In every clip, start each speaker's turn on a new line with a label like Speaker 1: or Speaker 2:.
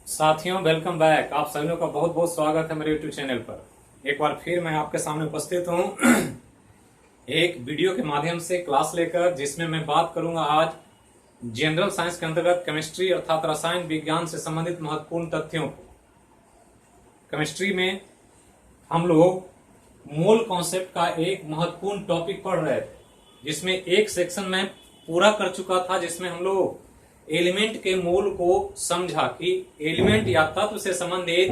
Speaker 1: साथियों, welcome back. आप सभी लोगों का बहुत बहुत स्वागत है मेरे यूट्यूब चैनल पर। एक बार फिर मैं आपके सामने उपस्थित हूं एक वीडियो के माध्यम से क्लास लेकर, जिसमें मैं बात करूंगा आज जनरल साइंस के अंतर्गत केमिस्ट्री अर्थात रसायन विज्ञान से संबंधित महत्वपूर्ण तथ्यों को। केमिस्ट्री में हम लोग मोल कॉन्सेप्ट का एक महत्वपूर्ण टॉपिक पढ़ रहे थे, जिसमें एक सेक्शन में पूरा कर चुका था, जिसमें हम लोग एलिमेंट के मोल को समझा कि एलिमेंट या तत्व से संबंधित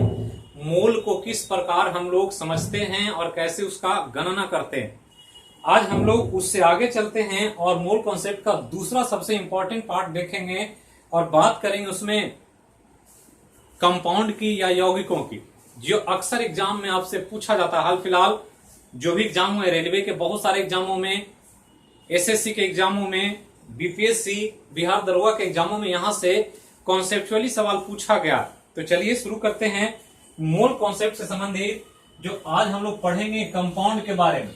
Speaker 1: मोल को किस प्रकार हम लोग समझते हैं और कैसे उसका गणना करते हैं। आज हम लोग उससे आगे चलते हैं और मोल कॉन्सेप्ट का दूसरा सबसे इंपॉर्टेंट पार्ट देखेंगे और बात करेंगे उसमें कंपाउंड की या यौगिकों की, जो अक्सर एग्जाम में आपसे पूछा जाता है। हाल फिलहाल जो भी एग्जाम हुए, रेलवे के बहुत सारे एग्जामों में, एसएससी के एग्जामों में, बीपीएससी बिहार दरोगा के एग्जामों में यहां से कॉन्सेप्चुअली सवाल पूछा गया। तो चलिए शुरू करते हैं मोल कॉन्सेप्ट से संबंधित जो आज हम लोग पढ़ेंगे कंपाउंड के बारे में।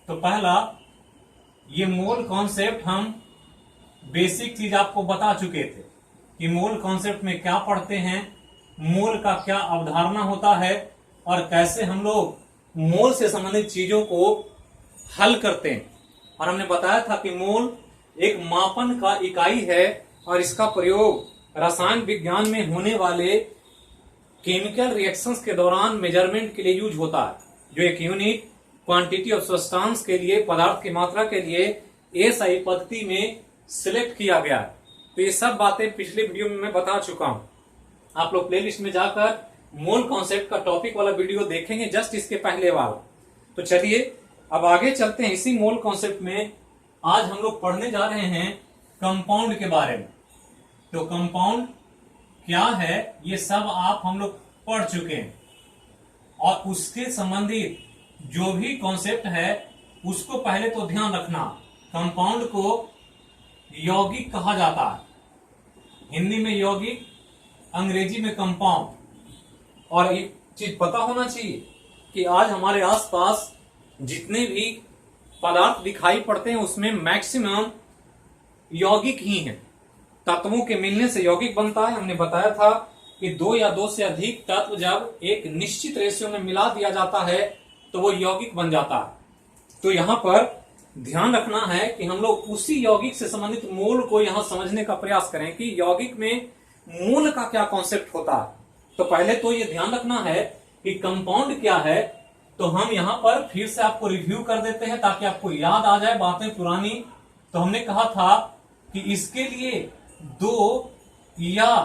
Speaker 1: तो पहला, ये मोल कॉन्सेप्ट हम बेसिक चीज आपको बता चुके थे कि मोल कॉन्सेप्ट में क्या पढ़ते हैं, मोल का क्या अवधारणा होता है और कैसे हम लोग मोल से संबंधित चीजों को हल करते हैं। और हमने बताया था कि मोल एक मापन का इकाई है और इसका प्रयोग रसायन विज्ञान में होने वाले केमिकल रिएक्शंस के दौरान मेजरमेंट के लिए यूज होता है, जो एक यूनिट क्वांटिटी ऑफ सब्सटेंस के लिए, पदार्थ की मात्रा के लिए एसआई पद्धति में सिलेक्ट किया गया है। तो ये सब बातें पिछले वीडियो में मैं बता चुका हूं। आप लोग प्लेलिस्ट में जाकर मोल कॉन्सेप्ट का टॉपिक वाला वीडियो देखेंगे, जस्ट इसके पहले वाला। तो चलिए अब आगे चलते हैं। इसी मोल कॉन्सेप्ट में आज हम लोग पढ़ने जा रहे हैं कंपाउंड के बारे में। तो कंपाउंड क्या है ये सब आप हम लोग पढ़ चुके हैं और उसके संबंधित जो भी कॉन्सेप्ट है उसको पहले तो ध्यान रखना। कंपाउंड को यौगिक कहा जाता है, हिंदी में यौगिक, अंग्रेजी में कंपाउंड। और एक चीज पता होना चाहिए कि आज हमारे आसपास जितने भी पदार्थ दिखाई पड़ते हैं उसमें मैक्सिमम यौगिक ही हैं। तत्वों के मिलने से यौगिक बनता है। हमने बताया था कि दो या दो से अधिक तत्व जब एक निश्चित रेशियो में मिला दिया जाता है तो वो यौगिक बन जाता है। तो यहां पर ध्यान रखना है कि हम लोग उसी यौगिक से संबंधित मोल को यहां समझने का प्रयास करें कि यौगिक में मोल का क्या कॉन्सेप्ट होता है। तो पहले तो ये ध्यान रखना है कि कंपाउंड क्या है। तो हम यहां पर फिर से आपको रिव्यू कर देते हैं ताकि आपको याद आ जाए बातें पुरानी। तो हमने कहा था कि इसके लिए दो या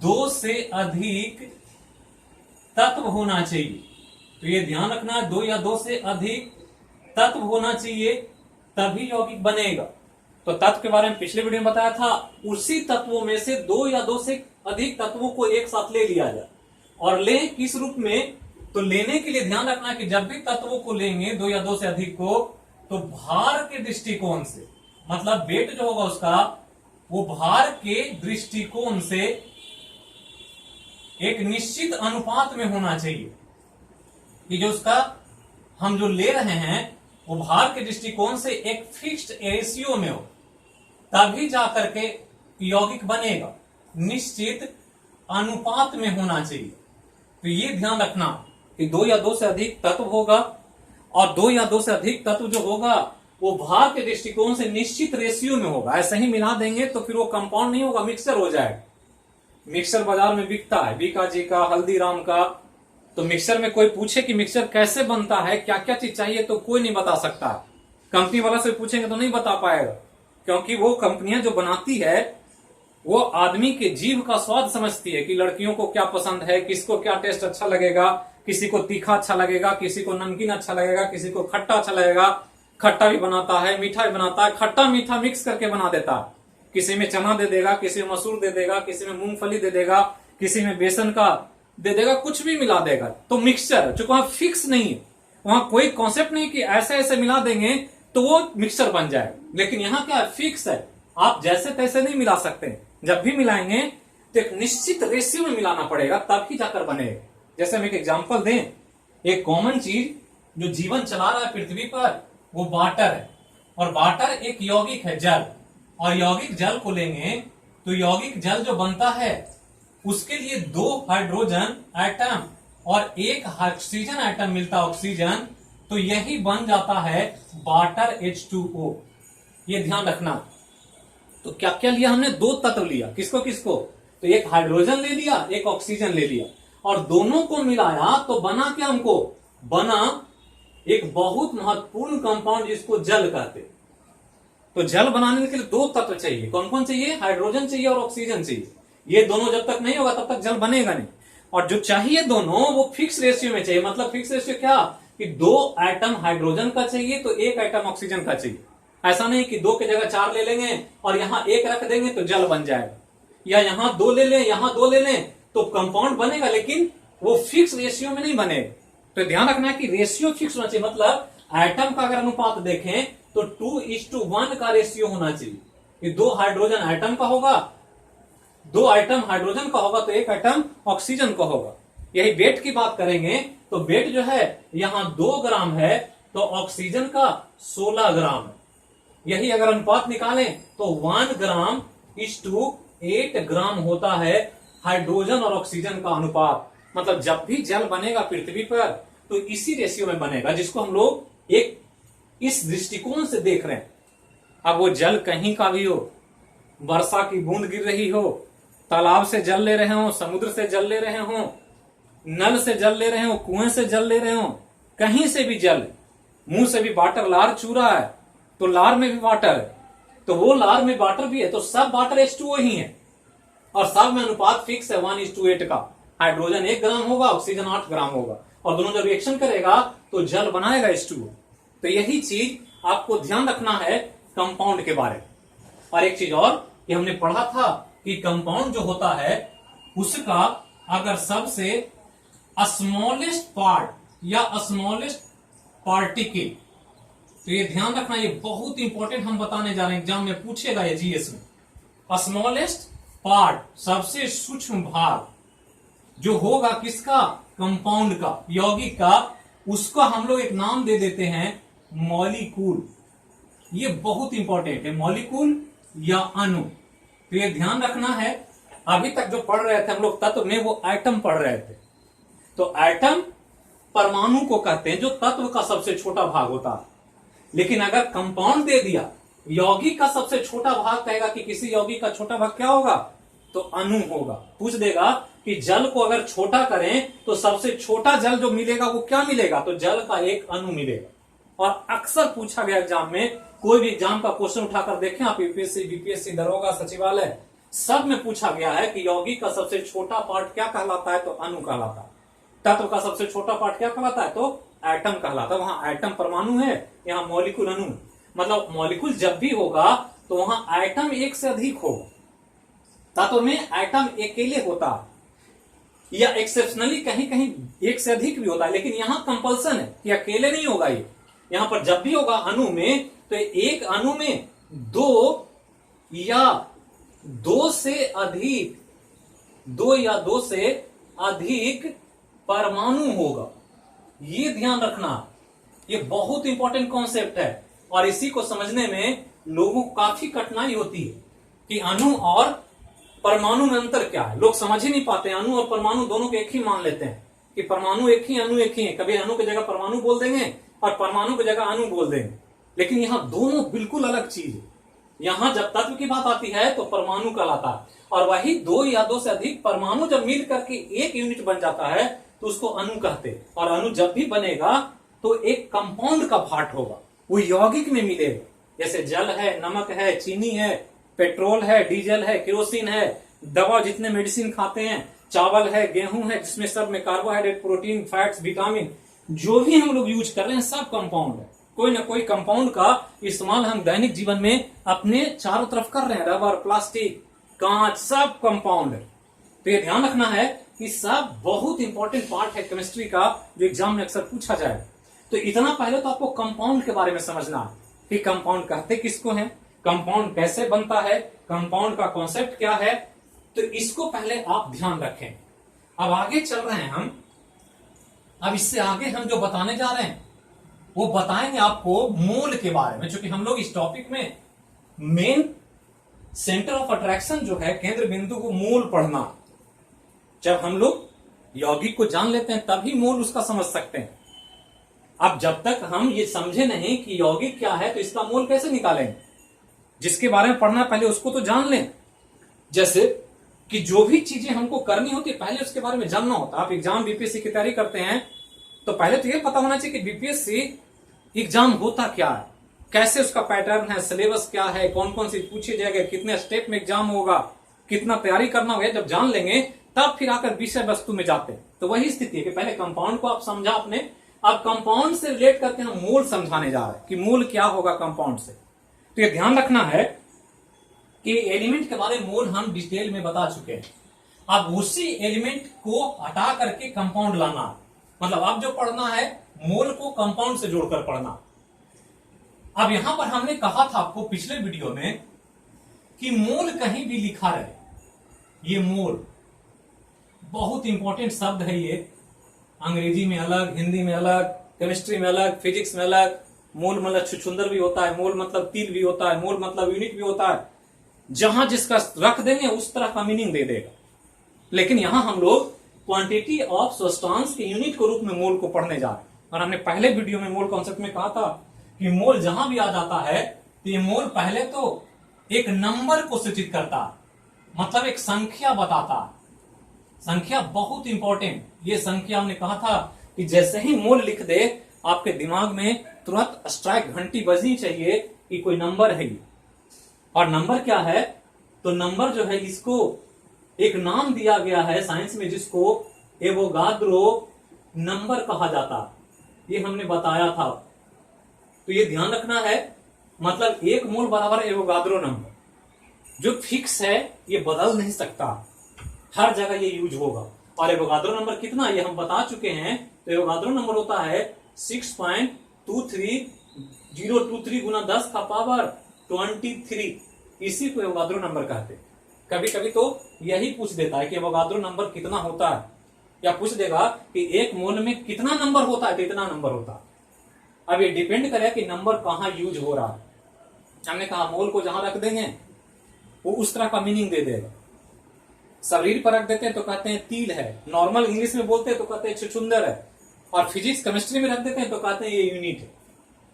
Speaker 1: दो से अधिक तत्व होना चाहिए। तो ये ध्यान रखना है, दो या दो से अधिक तत्व होना चाहिए तभी यौगिक बनेगा। तो तत्व के बारे में पिछले वीडियो में बताया था। उसी तत्वों में से दो या दो से अधिक तत्वों को एक साथ ले लिया जाए। और ले किस रूप में? तो लेने के लिए ध्यान रखना कि जब भी तत्वों को लेंगे, दो या दो से अधिक को, तो भार के दृष्टिकोण से, मतलब वेट जो होगा उसका, वो भार के दृष्टिकोण से एक निश्चित अनुपात में होना चाहिए कि जो उसका हम जो ले रहे हैं वो भार के दृष्टिकोण से एक फिक्स्ड रेशियो में हो, तभी जाकर के यौगिक बनेगा। निश्चित अनुपात में होना चाहिए। तो ये ध्यान रखना कि दो या दो से अधिक तत्व होगा और दो या दो से अधिक तत्व जो होगा वो भार के दृष्टिकोण से निश्चित रेशियो में होगा। ऐसे ही मिला देंगे तो फिर वो कंपाउंड नहीं होगा, मिक्सचर हो जाएगा। मिक्सचर बाजार में बिकता है, बीका जी का, हल्दीराम का। तो मिक्सचर में कोई पूछे कि मिक्सचर कैसे बनता है, क्या क्या चीज चाहिए, तो कोई नहीं बता सकता। कंपनी वाला से पूछेंगे तो नहीं बता पाएगा, क्योंकि वो कंपनियां जो बनाती है वो आदमी के जीभ का स्वाद समझती है कि लड़कियों को क्या पसंद है, किसको क्या टेस्ट अच्छा लगेगा। किसी को तीखा अच्छा लगेगा, किसी को नमकीन अच्छा लगेगा, किसी को खट्टा अच्छा लगेगा। खट्टा भी बनाता है, मीठा भी बनाता है, खट्टा मीठा मिक्स करके बना देता है। किसी में चना दे देगा, किसी में मसूर दे देगा, किसी में मूंगफली दे देगा, किसी में बेसन का दे देगा, कुछ भी मिला देगा। तो मिक्सचर चूंकि वहां फिक्स नहीं है, वहां कोई कॉन्सेप्ट नहीं कि ऐसे ऐसे मिला देंगे तो वो मिक्सचर बन जाए। लेकिन यहाँ क्या है, फिक्स है, आप जैसे तैसे नहीं मिला सकते। जब भी मिलाएंगे तो एक निश्चित रेशियो में मिलाना पड़ेगा, तभी जाकर बनेगा। जैसे हम एक एग्जांपल दें, एक कॉमन चीज जो जीवन चला रहा है पृथ्वी पर वो वाटर है, और वाटर एक यौगिक है, जल। और यौगिक जल को लेंगे तो यौगिक जल जो बनता है उसके लिए 2 हाइड्रोजन एटम और 1 ऑक्सीजन एटम मिलता ऑक्सीजन, तो यही बन जाता है वाटर H2O। ये ध्यान रखना। तो क्या क्या लिया हमने? 2 तत्व लिया। किसको किसको? तो 1 हाइड्रोजन ले लिया, 1 ऑक्सीजन ले लिया, और दोनों को मिलाया तो बना क्या? हमको बना एक बहुत महत्वपूर्ण कंपाउंड जिसको जल कहते। तो जल बनाने के लिए 2 तत्व चाहिए। कौन कौन चाहिए? हाइड्रोजन चाहिए और ऑक्सीजन चाहिए। ये दोनों जब तक नहीं होगा तब तक जल बनेगा नहीं। और जो चाहिए दोनों वो फिक्स रेशियो में चाहिए। मतलब फिक्स रेशियो क्या? कि 2 एटम हाइड्रोजन का चाहिए तो 1 एटम ऑक्सीजन का चाहिए। ऐसा नहीं कि 2 की जगह 4 ले लेंगे और यहां 1 रख देंगे तो जल बन जाएगा, या यहां 2 ले लें यहां 2 ले लें तो कंपाउंड बनेगा, लेकिन वो फिक्स रेशियो में नहीं बनेगा। तो ध्यान रखना है कि रेशियो फिक्स होना चाहिए। मतलब एटम का अगर अनुपात देखें तो 2:1 का रेशियो होना चाहिए। कि 2 हाइड्रोजन एटम का होगा, 2 एटम हाइड्रोजन का होगा तो 1 एटम ऑक्सीजन का होगा। यही वेट की बात करेंगे तो वेट जो है यहां 2 ग्राम है तो ऑक्सीजन का 16 ग्राम है। यही अगर अनुपात निकालें तो 1 ग्राम इस टू 8 ग्राम होता है हाइड्रोजन और ऑक्सीजन का अनुपात। मतलब जब भी जल बनेगा पृथ्वी पर तो इसी रेशियो में बनेगा, जिसको हम लोग एक इस दृष्टिकोण से देख रहे हैं। अब वो जल कहीं का भी हो, वर्षा की बूंद गिर रही हो, तालाब से जल ले रहे हो, समुद्र से जल ले रहे हो, नल से जल ले रहे हो, कुएं से जल ले रहे हो, कहीं से भी जल, मुंह से भी वाटर, लार चू रहा है तो लार में भी वाटर है, तो वो लार में वाटर भी है, तो सब वाटर H2O ही है। और सब में अनुपात फिक्स है 1:8 का। हाइड्रोजन 1 ग्राम होगा, ऑक्सीजन 8 ग्राम होगा, और दोनों जब रिएक्शन करेगा तो जल बनाएगा H2O। तो यही चीज आपको ध्यान रखना है कंपाउंड के बारे में। और एक चीज और कि हमने पढ़ा था कि कंपाउंड जो होता है उसका अगर सबसे स्मॉलेस्ट पार्ट या स्मॉलेस्ट पार्टिकल, तो ये ध्यान रखना, ये बहुत इंपॉर्टेंट हम बताने जा रहे हैं, एग्जाम में पूछेगा ये जीएस में। स्मॉलेस्ट पार्ट, सबसे सूक्ष्म भाग जो होगा किसका? कंपाउंड का, यौगिक का, उसका हम लोग एक नाम दे देते हैं मॉलिक्यूल। ये बहुत इंपॉर्टेंट है, मॉलिक्यूल या अणु। तो ये ध्यान रखना है। अभी तक जो पढ़ रहे थे हम लोग तत्व में, वो एटम पढ़ रहे थे। तो एटम परमाणु को कहते हैं जो तत्व का सबसे छोटा भाग होता है। लेकिन अगर कंपाउंड दे दिया, यौगिक का सबसे छोटा भाग कहेगा कि किसी यौगिक का छोटा भाग क्या होगा? तो अणु होगा। पूछ देगा कि जल को अगर छोटा करें तो सबसे छोटा जल जो मिलेगा वो क्या मिलेगा? तो जल का एक अणु मिलेगा। और अक्सर पूछा गया एग्जाम में, कोई भी एग्जाम का क्वेश्चन उठाकर देखें आप, यूपीएससी, बीपीएससी, दरोगा, सचिवालय, सब में पूछा गया है कि यौगिक का सबसे छोटा पार्ट क्या कहलाता है? तो अणु कहलाता है। तत्व का सबसे छोटा पार्ट क्या कहलाता है? तो एटम कहलाता है। वहां एटम परमाणु है, यहाँ मॉलिक्यूल अणु। मतलब मॉलिक्यूल जब भी होगा तो वहां एटम एक से अधिक होगा। तत्व में एटम अकेले होता है, या एक्सेप्शनली कहीं कहीं एक से अधिक भी होता है, लेकिन यहां कंपल्सन है कि अकेले नहीं होगा। ये यहां पर जब भी होगा अणु में, तो एक अणु में 2 या 2 से अधिक परमाणु होगा। ये ध्यान रखना, ये बहुत इंपॉर्टेंट कॉन्सेप्ट है। और इसी को समझने में लोगों को काफी कठिनाई होती है कि अणु और परमाणु में अंतर क्या है। लोग समझ ही नहीं पाते। अणु और परमाणु दोनों को एक ही मान लेते हैं कि परमाणु एक ही, अणु एक ही है। कभी अणु की जगह परमाणु बोल देंगे और परमाणु की जगह अणु बोल देंगे, लेकिन यहां दोनों बिल्कुल अलग चीज है। यहां जब तत्व की बात आती है तो परमाणु कहलाता है, और वही 2 या 2 से अधिक परमाणु जब मिल करके एक यूनिट बन जाता है तो उसको अणु कहते हैं। और अणु जब भी बनेगा तो एक कंपाउंड का पार्ट होगा, वो यौगिक में मिलेगा। जैसे जल है, नमक है, चीनी है, पेट्रोल है, डीजल है, केरोसिन है, दवा जितने मेडिसिन खाते हैं, चावल है, गेहूं है, जिसमें सब में कार्बोहाइड्रेट, प्रोटीन, फैट्स, विटामिन जो भी हम लोग यूज कर रहे हैं सब कंपाउंड है। कोई ना कोई कंपाउंड का इस्तेमाल हम दैनिक जीवन में अपने चारों तरफ कर रहे हैं। रबर, प्लास्टिक, कांच, सब कंपाउंड है। तो ये ध्यान रखना है कि सब बहुत इंपॉर्टेंट पार्ट है केमिस्ट्री का, जो एग्जाम में अक्सर पूछा जाए। तो इतना पहले तो आपको कंपाउंड के बारे में समझना है कि कंपाउंड कहते किसको है, कंपाउंड कैसे बनता है, कंपाउंड का कॉन्सेप्ट क्या है। तो इसको पहले आप ध्यान रखें। अब आगे चल रहे हैं हम। अब इससे आगे हम जो बताने जा रहे हैं वो बताएंगे आपको मोल के बारे में, क्योंकि हम लोग इस टॉपिक में मेन सेंटर ऑफ अट्रैक्शन जो है, केंद्र बिंदु को मोल पढ़ना। जब हम लोग यौगिक को जान लेते हैं तभी मोल उसका समझ सकते हैं। अब जब तक हम ये समझे नहीं कि यौगिक क्या है तो इसका मोल कैसे निकालेंगे। जिसके बारे में पढ़ना है पहले उसको तो जान लें। जैसे कि जो भी चीजें हमको करनी होती है पहले उसके बारे में जानना होता है। आप एग्जाम बीपीएससी की तैयारी करते हैं तो पहले तो ये पता होना चाहिए कि बीपीएससी एग्जाम होता क्या है, कैसे उसका पैटर्न है, सिलेबस क्या है, कौन कौन सी पूछी जाएगा, कितने स्टेप में एग्जाम होगा, कितना तैयारी करना होगा। जब जान लेंगे तब फिर आकर विषय वस्तु में जाते हैं। तो वही स्थिति है कि पहले कंपाउंड को आप समझा आपने, अब कंपाउंड से रिलेट करके हम मोल समझाने जा रहे हैं कि मोल क्या होगा कंपाउंड से। तो ये ध्यान रखना है कि एलिमेंट के बारे में मोल हम डिटेल में बता चुके हैं। अब उसी एलिमेंट को हटा करके कंपाउंड लाना, मतलब अब जो पढ़ना है मोल को कंपाउंड से जोड़कर पढ़ना। अब यहां पर हमने कहा था आपको पिछले वीडियो में कि मोल कहीं भी लिखा रहे, ये मोल बहुत इंपॉर्टेंट शब्द है। ये अंग्रेजी में अलग, हिंदी में अलग, केमिस्ट्री में अलग, फिजिक्स में अलग। मोल मतलब छुछुंदर भी होता है, मोल मतलब तिल भी होता है, मोल मतलब यूनिट भी होता है। जहां जिसका रख देंगे उस तरह का मीनिंग दे देगा। लेकिन यहां हम लोग क्वांटिटी ऑफ सब्सटेंस के यूनिट के रूप में मोल को पढ़ने जा रहे हैं। और हमने पहले वीडियो में मोल कॉन्सेप्ट में कहा था कि मोल जहां भी आ जाता है तो ये मोल पहले तो एक नंबर को सूचित करता, मतलब एक संख्या बताता। संख्या बहुत इंपॉर्टेंट। ये संख्या हमने कहा था कि जैसे ही मोल लिख दे आपके दिमाग में तुरंत स्ट्राइक घंटी बजनी चाहिए कि कोई नंबर है ये। और नंबर क्या है, तो नंबर जो है इसको एक नाम दिया गया है साइंस में जिसको एवोगाद्रो नंबर कहा जाता। ये हमने बताया था। तो ये ध्यान रखना है, मतलब एक मोल बराबर एवोगाद्रो नंबर, जो फिक्स है, ये बदल नहीं सकता, हर जगह ये यूज होगा। और एवोगाद्रो नंबर कितना ये हम बता चुके हैं। तो एवोगाद्रो नंबर होता है 6.23023 गुना 10 का पावर 23। इसी को एवोगाद्रो नंबर कहते हैं। कभी कभी तो यही पूछ देता है कि एवोगाद्रो नंबर कितना होता है, या पूछ देगा कि एक मोल में कितना नंबर होता है, तो इतना नंबर होता है। अब ये डिपेंड करे कि नंबर कहां यूज हो रहा है। हमने कहा मोल को जहां रख देंगे वो उस तरह का मीनिंग दे देगा। शरीर पर रख देते हैं तो कहते हैं तिल है, नॉर्मल इंग्लिश में बोलते हैं तो कहते हैं छुछुंदर है, और फिजिक्स केमिस्ट्री में रख देते हैं तो कहते हैं ये यूनिट है।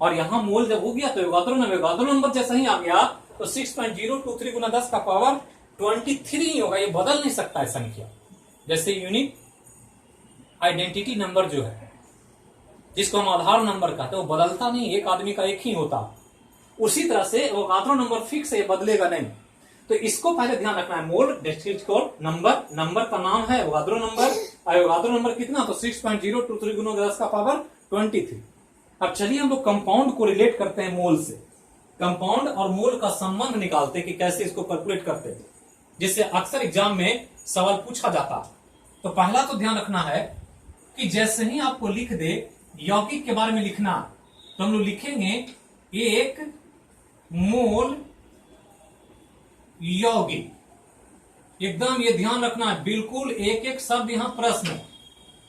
Speaker 1: और यहां मोल जब हो गया तो एवोगाद्रो नंबर जैसा ही आ गया तो 6.023 गुना 10 का पावर 23 ही होगा। ये बदल नहीं सकता है संख्या। जैसे यूनिक आइडेंटिटी नंबर जो है, जिसको हम आधार नंबर कहते हैं, वो बदलता नहीं, एक आदमी का एक ही होता। उसी तरह से एवोगाद्रो नंबर फिक्स है, बदलेगा नहीं। तो इसको पहले ध्यान रखना है। मोल नंबर, नंबर का नाम है एवोगाद्रो नंबर। एवोगाद्रो नंबर कितना, तो 6.023 गुना 10 का पावर 23। अब चलिए हम लोग कंपाउंड को रिलेट करते हैं मोल से। कंपाउंड और मोल का संबंध निकालते हैं कि कैसे इसको कैलकुलेट करते हैं, जिससे अक्सर एग्जाम में सवाल पूछा जाता है। तो पहला तो ध्यान रखना है कि जैसे ही आपको लिख दे यौगिक के बारे में लिखना, तो हम लोग लिखेंगे एक मोल यौगिक। एकदम ये ध्यान रखना है, बिल्कुल एक एक शब्द यहां प्रश्न,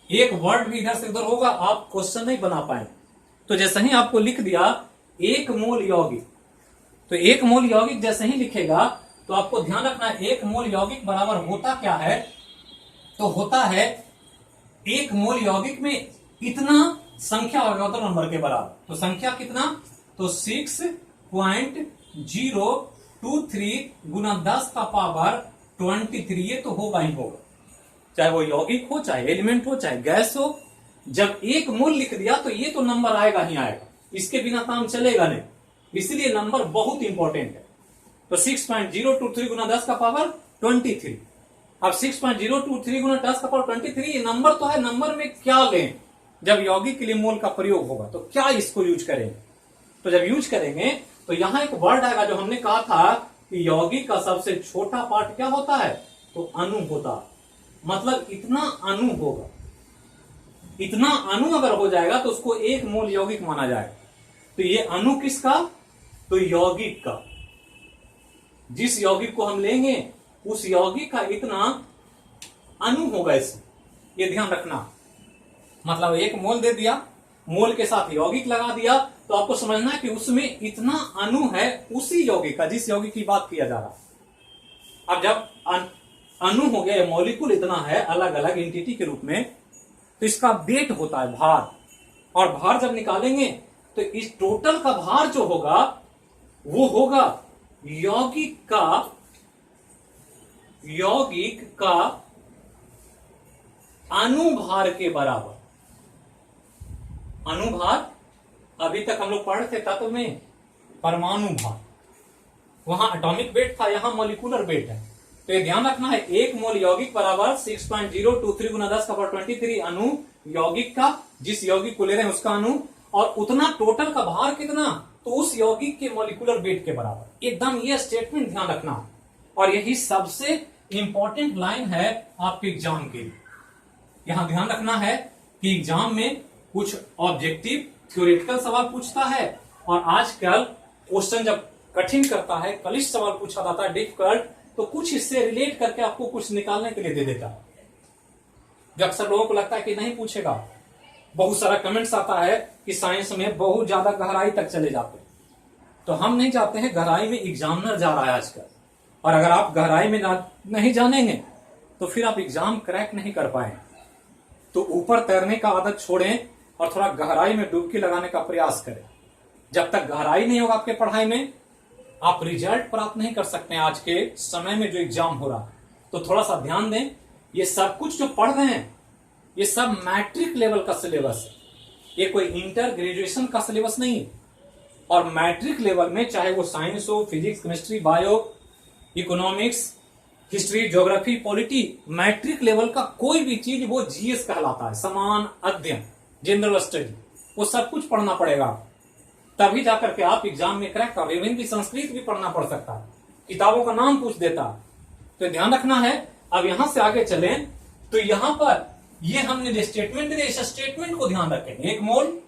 Speaker 1: एक वर्ड भी इधर से उधर होगा, आप क्वेश्चन नहीं बना पाए। तो जैसे ही आपको लिख दिया एक मोल यौगिक, तो एक मोल यौगिक जैसे ही लिखेगा तो आपको ध्यान रखना है एक मोल यौगिक बराबर होता क्या है, तो होता है एक मोल यौगिक में इतना संख्या एवोगाद्रो नंबर के बराबर। तो संख्या कितना, तो 6.023 गुना 10 का पावर 23। ये तो होगा ही होगा, चाहे वो यौगिक हो, चाहे एलिमेंट हो, चाहे गैस हो। जब एक मोल लिख दिया तो ये तो नंबर आएगा ही आएगा, इसके बिना काम चलेगा नहीं। इसलिए नंबर बहुत इंपॉर्टेंट है। तो 6.023 गुना 10 का पावर 23। अब 6.023 गुना 10 का पावर 23 ये नंबर तो है, नंबर में क्या लें जब यौगिक के लिए मोल का प्रयोग होगा, तो क्या इसको यूज करेंगे। तो जब यूज करेंगे तो यहां एक वर्ड आएगा जो हमने कहा था कि यौगिक का सबसे छोटा पार्ट क्या होता है, तो अणु होता। मतलब इतना अणु होगा, इतना अणु अगर हो जाएगा तो उसको एक मोल यौगिक माना जाएगा। तो ये अणु किसका, तो यौगिक का। जिस यौगिक को हम लेंगे उस यौगिक का इतना अणु होगा इसमें, ये ध्यान रखना। मतलब एक मोल दे दिया, मोल के साथ यौगिक लगा दिया, तो आपको समझना है कि उसमें इतना अणु है उसी यौगिक का जिस यौगिक की बात किया जा रहा है। अब जब अणु हो गया, मॉलिक्यूल इतना है अलग अलग एंटिटी के रूप में, तो इसका वेट होता है भार, और भार जब निकालेंगे तो इस टोटल का भार जो होगा वो होगा यौगिक का अनुभार के बराबर। अनुभार अभी तक हम लोग पढ़े थे तत्व में परमाणु भार, वहां एटॉमिक वेट था, यहां मॉलिक्यूलर वेट है। तो ये ध्यान रखना है, 1 मोल यौगिक बराबर 6.023 गुना 10⁻23 अणु यौगिक का, जिस यौगिक को ले रहे हैं उसका अणु, और उतना टोटल का भार कितना, तो उस यौगिक के मॉलिक्यूलर वेट के बराबर। एकदम ये स्टेटमेंट ध्यान रखना, और यही सबसे इंपॉर्टेंट लाइन है आपके एग्जाम के लिए। यहां ध्यान रखना है कि एग्जाम में कुछ ऑब्जेक्टिव थ्योरेटिकल सवाल पूछता है, और आजकल क्वेश्चन जब कठिन करता है, क्लिष्ट सवाल पूछा जाता है, डिफिकल्ट, तो कुछ इससे रिलेट करके आपको कुछ निकालने के लिए दे देता है। जो अक्सर लोगों को लगता है कि नहीं पूछेगा, बहुत सारा कमेंट्स आता है कि साइंस में बहुत ज्यादा गहराई तक चले जाते हैं, तो हम नहीं जाते हैं, गहराई में एग्जामिनर जा रहा है आजकल। और अगर आप गहराई में नहीं जानेंगे तो फिर आप एग्जाम क्रैक नहीं कर पाएंगे। तो ऊपर तैरने का आदत छोड़ें और थोड़ा गहराई में डुबकी लगाने का प्रयास करें। जब तक गहराई नहीं होगा आपके पढ़ाई में, आप रिजल्ट प्राप्त नहीं कर सकते हैं। आज के समय में जो एग्जाम हो रहा, तो थोड़ा सा ध्यान दें। ये सब कुछ जो पढ़ रहे हैं ये सब मैट्रिक लेवल का सिलेबस है, ये कोई इंटर ग्रेजुएशन का सिलेबस नहीं है। और मैट्रिक लेवल में चाहे वो साइंस हो, physics, chemistry, bio, economics, history, geography, polity, matric level का कोई भी चीज वो जीएस कहलाता है, समान अध्ययन, जनरल स्टडी, वो सब कुछ पढ़ना पड़ेगा, तभी जाकर के आप एग्जाम में क्रैक कर। हिंदी संस्कृत भी पढ़ना पड़ सकता है, किताबों का नाम पूछ देता है, तो ध्यान रखना है। अब यहां से आगे चलें तो यहां पर ये हमने जो स्टेटमेंट दिया, इस स्टेटमेंट को ध्यान रखें। 1 मोल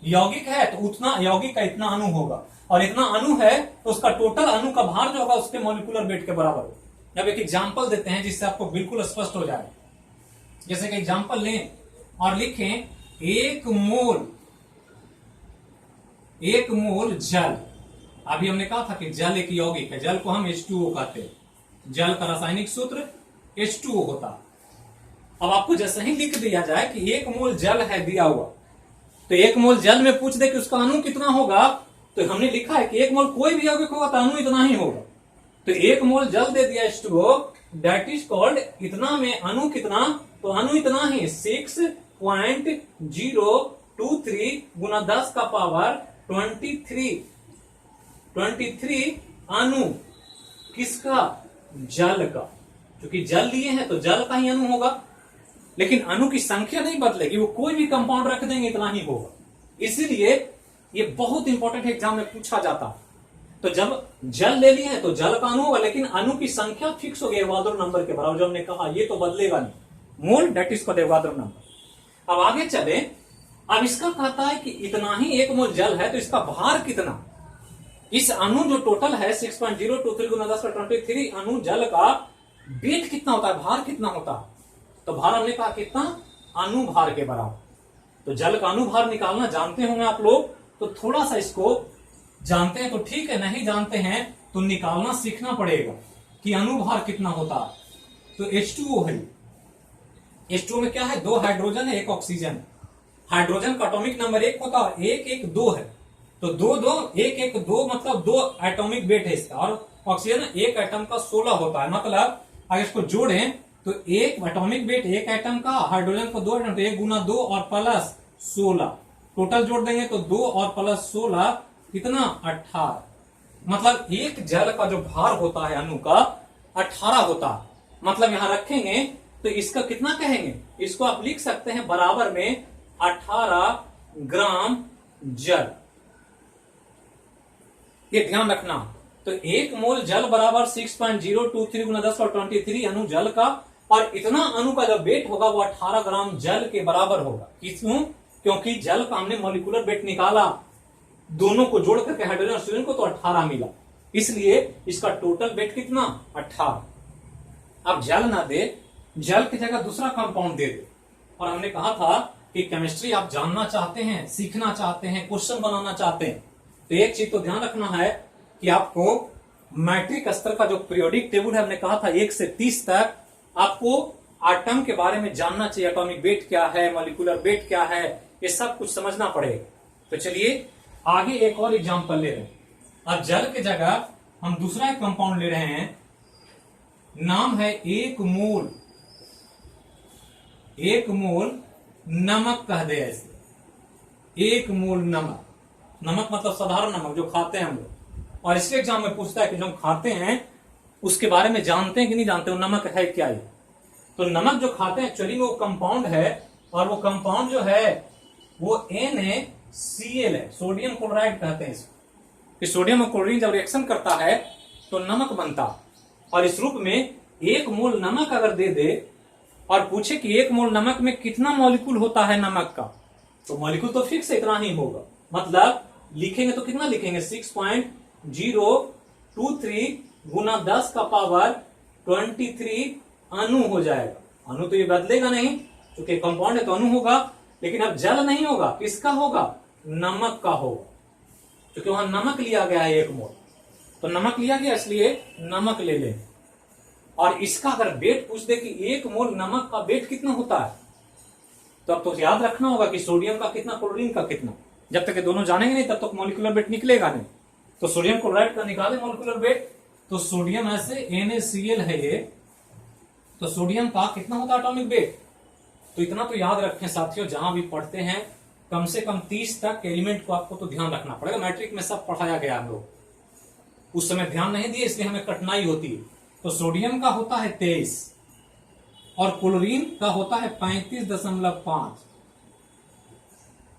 Speaker 1: यौगिक है तो उतना यौगिक का इतना अणु होगा, और इतना अणु है तो उसका टोटल अणु का भार जो होगा उसके मॉलिक्यूलर वेट के बराबर होगा। अब एक एग्जांपल देते हैं जिससे आपको बिल्कुल स्पष्ट हो जाए। जैसे कि एग्जांपल लें और लिखें 1 मोल जल। अभी हमने कहा था कि जल एक यौगिक है, जल को हम H2O कहते हैं, जल का रासायनिक सूत्र H2O होता। अब आपको जैसे ही लिख दिया जाए कि 1 मोल जल है दिया हुआ, तो 1 मोल जल में पूछ दे कि उसका अणु कितना होगा, तो हमने लिखा है कि 1 मोल कोई भी यौगिक होगा तो अणु इतना ही होगा। तो 1 मोल जल दे दिया H2O, दैट इज कॉल्ड, इतना में अणु कितना, तो अणु इतना ही 6.023 गुना 10⁻23 अणु किसका, जल का। क्योंकि जल लिए हैं तो जल का ही अणु होगा, लेकिन अणु की संख्या नहीं बदलेगी, वो कोई भी कंपाउंड रख देंगे इतना ही होगा। इसीलिए ये बहुत इंपॉर्टेंट एग्जाम में पूछा जाता है। तो जब जल ले लिए हैं तो जल का अणु होगा, लेकिन अणु की संख्या फिक्स हो गई एवोगाद्रो नंबर के बराबर। जो हमने कहा ये तो बदलेगा नहीं, मोल that is called Avogadro number. अब आगे चले, अब इसका कहता है कि इतना ही 1 मोल जल है तो इसका भार कितना। इस अणु जो टोटल है 6.023 गुना 10⁻23 अणु जल का वेट कितना होता है, भार कितना होता है, तो भार हमने कहा कितना, अनुभार के बराबर। तो जल का अनुभार निकालना जानते होंगे आप लोग, तो थोड़ा सा इसको जानते हैं तो ठीक है, नहीं जानते हैं तो निकालना सीखना पड़ेगा कि अनुभार कितना होता है। तो H2O है, H2O में क्या है, 2 हाइड्रोजन है, 1 ऑक्सीजन। हाइड्रोजन का एटॉमिक नंबर 1 होता है, 112 है, तो 112 मतलब 2 एटॉमिक वेट है इसका, और ऑक्सीजन 1 एटम का 16 होता है। मतलब अगर इसको जोड़ें तो 1 एटॉमिक वेट 1 एटम का, हाइड्रोजन को 2 एटम, तो 1 गुना 2 और प्लस 16, टोटल जोड़ देंगे तो 2 और प्लस 16 कितना, 18। मतलब एक जल का जो भार होता है अणु का 18 होता है। मतलब यहां रखेंगे तो इसका कितना कहेंगे, इसको आप लिख सकते हैं बराबर में 18 ग्राम जल। ये ध्यान रखना। तो 1 मोल जल बराबर 6.023 गुना 10⁻23 अणु जल का, और इतना अणु का जो वेट होगा वो 18 ग्राम जल के बराबर होगा। क्यों, क्योंकि जल का हमने मॉलिक्यूलर वेट निकाला, दोनों को जोड़ करके हाइड्रोजन और ऑक्सीजन को, तो 18 मिला, इसलिए इसका टोटल वेट कितना, 18। अब जल ना दे, जल की जगह दूसरा कंपाउंड दे दे। और हमने कहा था कि केमिस्ट्री आप जानना चाहते हैं, सीखना चाहते हैं, क्वेश्चन बनाना चाहते हैं, तो एक चीज तो ध्यान रखना है कि आपको मैट्रिक स्तर का जो पीरियोडिक टेबल है, हमने कहा था 1 से 30 तक आपको आटम के बारे में जानना चाहिए। एटॉमिक वेट क्या है, मॉलिक्यूलर वेट क्या है, ये सब कुछ समझना पड़ेगा। तो चलिए आगे एक और एग्जांपल ले रहे हैं। अब जल की जगह हम दूसरा एक कंपाउंड ले रहे हैं, नाम है 1 मोल। 1 मोल नमक कह दे ऐसे, 1 मोल नमक। नमक मतलब साधारण नमक जो खाते हैं हम लोग। और इसके एग्जाम में पूछता है कि जो हम खाते हैं उसके बारे में जानते हैं कि नहीं जानते, वो नमक है क्या ये। तो नमक जो खाते हैं एक्चुअली वो कंपाउंड है, और वो कंपाउंड जो है वो NaCl है, सोडियम क्लोराइड कहते हैं इसको। कि सोडियम और क्लोरीन जब रिएक्शन करता है तो नमक बनता। और इस रूप में 1 मोल नमक अगर दे दे और पूछे कि 1 मोल नमक में कितना मॉलिक्यूल होता है नमक का, तो मॉलिक्यूल तो फिक्स इतना ही होगा। मतलब लिखेंगे तो कितना लिखेंगे, 6.023 गुना 10 का पावर 23 अणु हो जाएगा। अणु तो ये बदलेगा नहीं क्योंकि कंपाउंड है तो अणु होगा। लेकिन अब जल नहीं होगा, किसका होगा, नमक का होगा, क्योंकि वहां नमक लिया गया है 1 मोल। तो नमक लिया गया इसलिए नमक ले लें। और इसका अगर वेट पूछ दे कि 1 मोल नमक का वेट कितना होता है, तो अब तो याद रखना होगा कि सोडियम का कितना, क्लोरीन का कितना। जब तक ये दोनों जानेंगे नहीं तब तक मॉलिक्यूलर वेट निकलेगा नहीं। तो सोडियम क्लोराइड का निकाले मॉलिक्यूलर वेट, तो सोडियम ऐसे NaCl है ये, तो सोडियम का कितना होता है एटॉमिक वेट। तो इतना तो याद रखें साथियों, जहां भी पढ़ते हैं कम से कम 30 तक एलिमेंट को आपको तो ध्यान रखना पड़ेगा। मैट्रिक में सब पढ़ाया गया हम लोग, उस समय ध्यान नहीं दिए इसलिए हमें कठिनाई होती है। तो सोडियम का होता है 23 और क्लोरीन का होता है 35.5।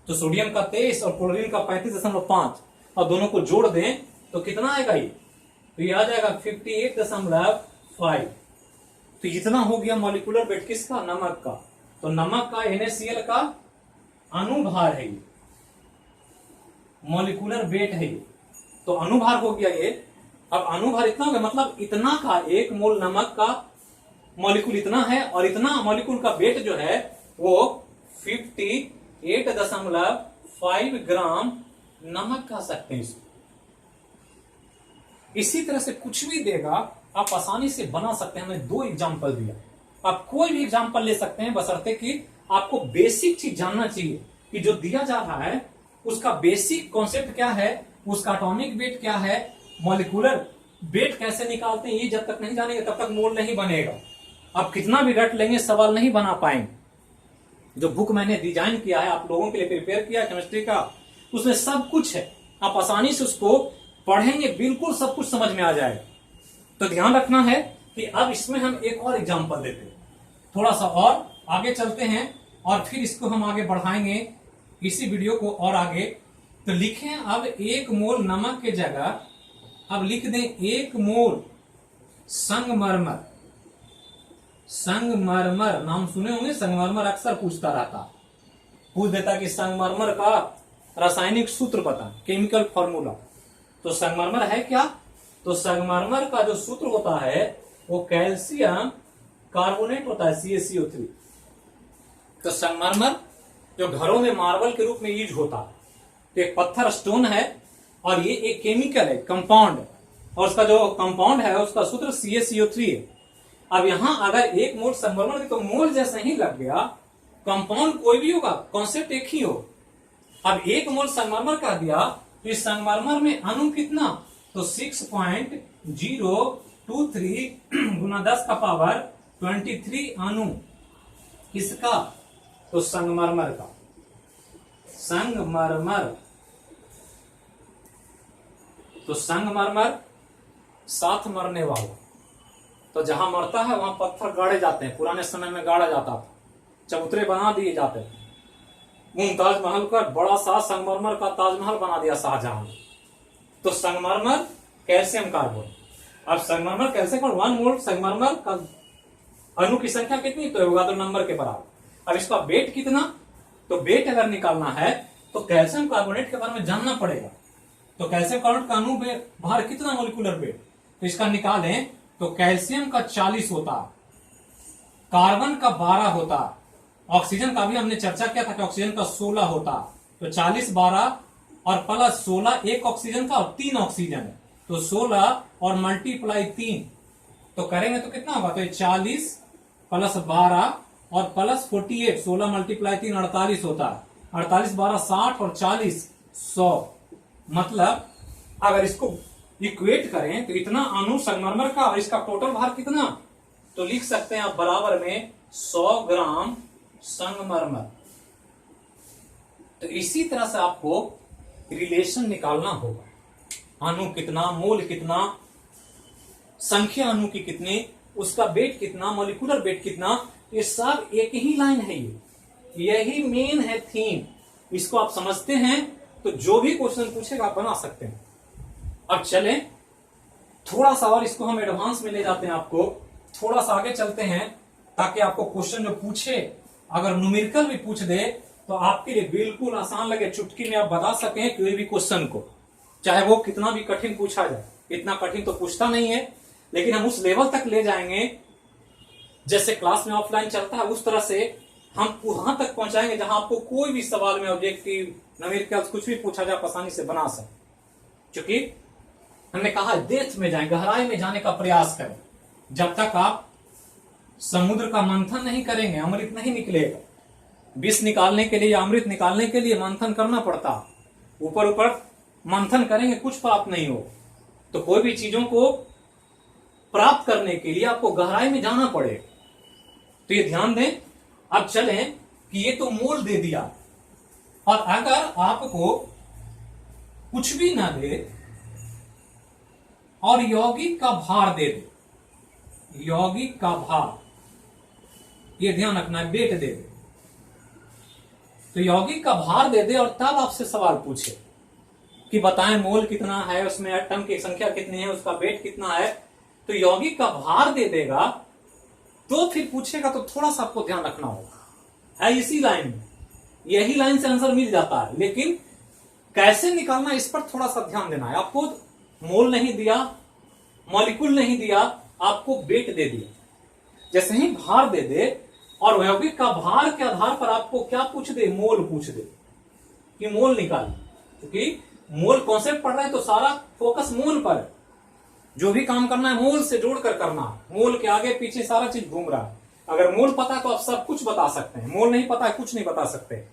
Speaker 1: तो सोडियम का 23 और क्लोरीन का 35.5 और दोनों को जोड़ दें तो कितना आएगा ये, तो ये आ जाएगा 58.5। तो इतना हो गया मॉलिक्यूलर वेट किसका, नमक का। तो नमक का NaCl का अनुभार है ये, मॉलिक्यूलर वेट है ये। तो अनुभार हो गया ये। अब अनुभार इतना हो गया, मतलब इतना का 1 मोल नमक का मॉलिक्यूल इतना है, और इतना मॉलिक्यूल का वेट जो है वो 58.5 ग्राम नमक कह सकते हैं इसको। इसी तरह से कुछ भी देगा आप आसानी से बना सकते हैं। हमने 2 एग्जाम्पल दिया, आप कोई भी एग्जाम्पल ले सकते हैं, बशर्ते कि आपको बेसिक चीज जानना चाहिए कि जो दिया जा रहा है उसका बेसिक कॉन्सेप्ट क्या है, उसका एटॉमिक वेट क्या है, मॉलिक्यूलर वेट कैसे निकालते हैं। ये जब तक नहीं जानेंगे तब तक मोल नहीं बनेगा। आप कितना भी रट लेंगे सवाल नहीं बना पाएंगे। जो बुक मैंने डिजाइन किया है, आप लोगों के लिए प्रिपेयर किया केमिस्ट्री का, उसमें सब कुछ है। आप आसानी से उसको पढ़ेंगे, बिल्कुल सब कुछ समझ में आ जाएगा। तो ध्यान रखना है कि अब इसमें हम एक और एग्जांपल देते हैं, थोड़ा सा और आगे चलते हैं और फिर इसको हम आगे बढ़ाएंगे इसी वीडियो को और आगे। तो लिखें अब 1 मोल नमक के जगह अब लिख दें 1 मोल संगमरमर। संगमरमर नाम सुने होंगे, संगमरमर अक्सर पूछता रहता, पूछ देता कि संगमरमर का रासायनिक सूत्र बता, केमिकल फॉर्मूला। तो संगमरमर है क्या, तो संगमरमर का जो सूत्र होता है वो कैल्शियम कार्बोनेट होता है, CaCO3। तो संगमरमर जो घरों में मार्बल के रूप में यूज होता है, तो एक पत्थर स्टोन है और ये एक केमिकल है, कंपाउंड है, और उसका जो कंपाउंड है उसका सूत्र CaCO3 है। अब यहां अगर 1 मोल संगमरमर तो मोल जैसा ही लग गया, कंपाउंड कोई भी होगा, कॉन्सेप्ट एक ही हो। अब 1 मोल संगमरमर कह दिया तो इस संगमरमर में अणु कितना, तो 6.023 गुना 10 का पावर 23 अणु किसका, तो संगमरमर का। संगमरमर, तो संगमरमर साथ मरने वाला, तो जहां मरता है वहां पत्थर गाड़े जाते हैं, पुराने समय में गाड़ा जाता था, चबूतरे बना दिए जाते थे। मुमताज महल का बड़ा सा संगमरमर का ताजमहल बना दिया शाहजहां। तो संगमरमर कैल्शियम कार्बोन। अब संगमरमर कैल्शियम कार्बन 1 मोल संगमरमर का अणु की संख्या कितनी, तो होगा तो नंबर के बराबर। अब इसका वेट कितना, तो वेट अगर निकालना है तो कैल्शियम कार्बोनेट के बारे में जानना पड़ेगा। तो कैल्शियम कार्बोनेट का अणु भार कितना मोलिकुलर वेट, तो इसका निकालें तो कैल्शियम का 40 होता, कार्बन का 12 होता, ऑक्सीजन का भी हमने चर्चा किया था कि ऑक्सीजन का 16 होता। तो 40 12 और प्लस 16 एक ऑक्सीजन का और 3 ऑक्सीजन है, तो 16 और मल्टीप्लाई 3 तो करेंगे तो कितना होगा, तो 40 प्लस 12 और प्लस 48, 16 मल्टीप्लाई 3 48 होता है, 48 12 60 और 40 100। मतलब अगर इसको इक्वेट करें तो इतना अणु संगमरमर का और इसका टोटल भार कितना, तो लिख सकते हैं आप बराबर में 100 ग्राम संगमरमर। तो इसी तरह से आपको रिलेशन निकालना होगा, अणु कितना, मोल कितना, संख्या अणु की कितनी, उसका वेट कितना, मॉलिक्यूलर वेट कितना, ये सब एक ही लाइन है। यही मेन है थीम। इसको आप समझते हैं तो जो भी क्वेश्चन पूछेगा आप बना सकते हैं। अब चलें थोड़ा सा और इसको हम एडवांस में ले जाते हैं, आपको थोड़ा सा आगे चलते हैं ताकि आपको क्वेश्चन जो पूछे अगर न्यूमेरिकल भी पूछ दे तो आपके लिए बिल्कुल आसान लगे, चुटकी में आप बता सकें कोई भी क्वेश्चन को, चाहे वो कितना भी कठिन पूछा जाए। इतना कठिन तो पूछता नहीं है, लेकिन हम उस लेवल तक ले जाएंगे जैसे क्लास में ऑफलाइन चलता है, उस तरह से हम वहां तक पहुंचाएंगे जहां आपको कोई भी सवाल में ऑब्जेक्टिव न्यूमेरिकल कुछ भी पूछा जाए आसानी से बना सके। क्योंकि हमने कहा डेप्थ में जाए, गहराई में जाने का प्रयास करें। जब तक आप समुद्र का मंथन नहीं करेंगे अमृत नहीं निकलेगा। विष निकालने के लिए, अमृत निकालने के लिए मंथन करना पड़ता। ऊपर ऊपर मंथन करेंगे कुछ प्राप्त नहीं हो। तो कोई भी चीजों को प्राप्त करने के लिए आपको गहराई में जाना पड़े, तो ये ध्यान दें। अब चलें कि ये तो मोल दे दिया, और अगर आपको कुछ भी ना दे और यौगिक का भार दे दे, यौगिक का भार, ये ध्यान रखना है, वेट दे दे, तो यौगिक का भार दे दे और तब आपसे सवाल पूछे कि बताएं मोल कितना है, उसमें एटम की संख्या कितनी है, उसका वेट कितना है, तो यौगिक का भार दे देगा तो फिर पूछेगा। तो थोड़ा सा आपको ध्यान रखना होगा, है इसी लाइन में, यही लाइन से आंसर मिल जाता है, लेकिन कैसे निकालना इस पर थोड़ा सा ध्यान देना है। आपको मोल नहीं दिया, मॉलिक्यूल नहीं दिया, आपको वेट दे दिया। जैसे ही भार दे दे और यौगिक का भार के आधार पर आपको क्या पूछ दे, मोल पूछ दे कि मोल निकाल, क्योंकि मोल कॉन्सेप्ट पढ़ रहे हैं तो सारा फोकस मोल पर है। जो भी काम करना है मोल से जोड़कर करना, मोल के आगे पीछे सारा चीज घूम रहा है। अगर मोल पता है तो आप सब कुछ बता सकते हैं, मोल नहीं पता है कुछ नहीं बता सकते,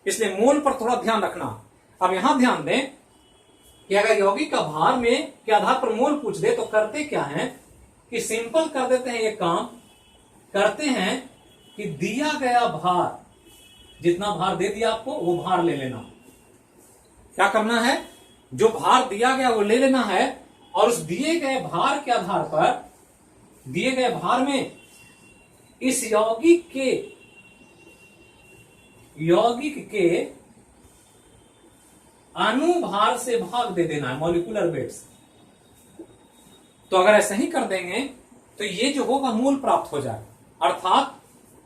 Speaker 1: इसलिए मोल पर थोड़ा ध्यान रखना। अब यहां ध्यान दें कि अगर यौगिक का भार में के आधार पर मोल पूछ दे तो करते क्या है कि सिंपल कर देते हैं, ये काम करते हैं कि दिया गया भार, जितना भार दे दिया आपको वो भार ले लेना। क्या करना है, जो भार दिया गया वो ले लेना है, और उस दिए गए भार के आधार पर, दिए गए भार में इस यौगिक के अनुभार से भाग दे देना है, मॉलिक्यूलर वेट से। तो अगर ऐसा ही कर देंगे तो ये जो होगा मोल प्राप्त हो जाए, अर्थात